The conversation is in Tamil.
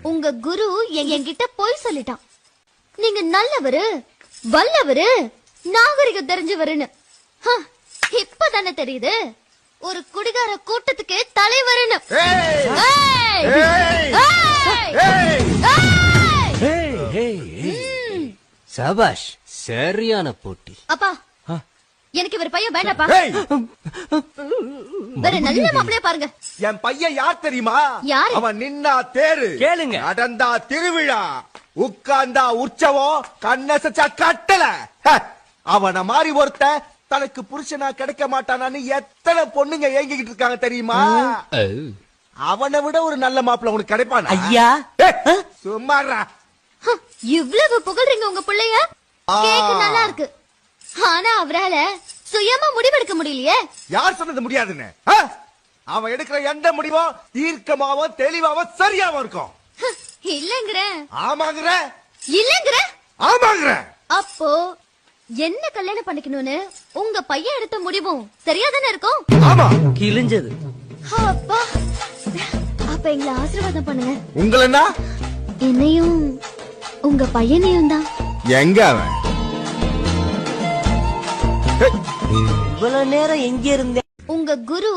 உங்க குரு என்கிட்ட போய் சொல்லிட்டான். நீங்க நல்லவரு, வல்லவரு, நாகரிகம் தெரிஞ்சவருன்னு. இப்பதானே தெரியுது ஒரு குடிகார கூட்டத்துக்கு தலைவருன்னு. சபாஷ், சரியான போட்டி. அப்பா, எனக்கு இவர் பையன் வேண்டாப்பா. வேற நல்ல மாப்பிளைய பாருங்க. என் பையன் யார் தெரியுமா? யாரு? அவன் நின்னா தேரு, கேளுங்க. நடந்தா திருவிழா, உட்கார்ந்தா உற்சவம், கண்ணசச்சா கட்டல. அவன மாதிரி ஒருத்த தனக்கு புருஷனா கிடைக்க மாட்டானான்னு எத்தனை பொண்ணுங்க ஏங்கிக்கிட்டு இருக்காங்க தெரியுமா? அவனை விட ஒரு நல்ல மாப்பிள்ள உனக்கு கிடைப்பானா? ஐயா சும்மாறா. இவ்வளவு புகழ்றீங்க உங்க பிள்ளைய. கேக்க நல்லா இருக்கு, ஆனா அவரால சுயமா முடிவெடுக்க முடியலையே. யார் சொன்னது முடியாதுன்னு? அவன் எடுக்கிற எந்த முடிவும் தீர்க்கமாவும் தெளிவாவும் சரியாவும் இருக்கும். இல்லங்கிற. ஆமாங்கிற. இல்லங்கிற. ஆமாங்கிற. அப்போ என்ன கல்யாணம் பண்ணிக்கணும்னு உங்க பையன் எடுத்த முடிவும் சரியா தானே இருக்கும்? ஆமா. கிழிஞ்சது. அப்பா, அப்ப எங்களை ஆசீர்வாதம் பண்ணுங்க. உங்களா? என்னையும் உங்க பையனையும் தான். எங்க அவன்? இவ்வளவு நேரம் எங்க இருந்தேன்? உங்க குரு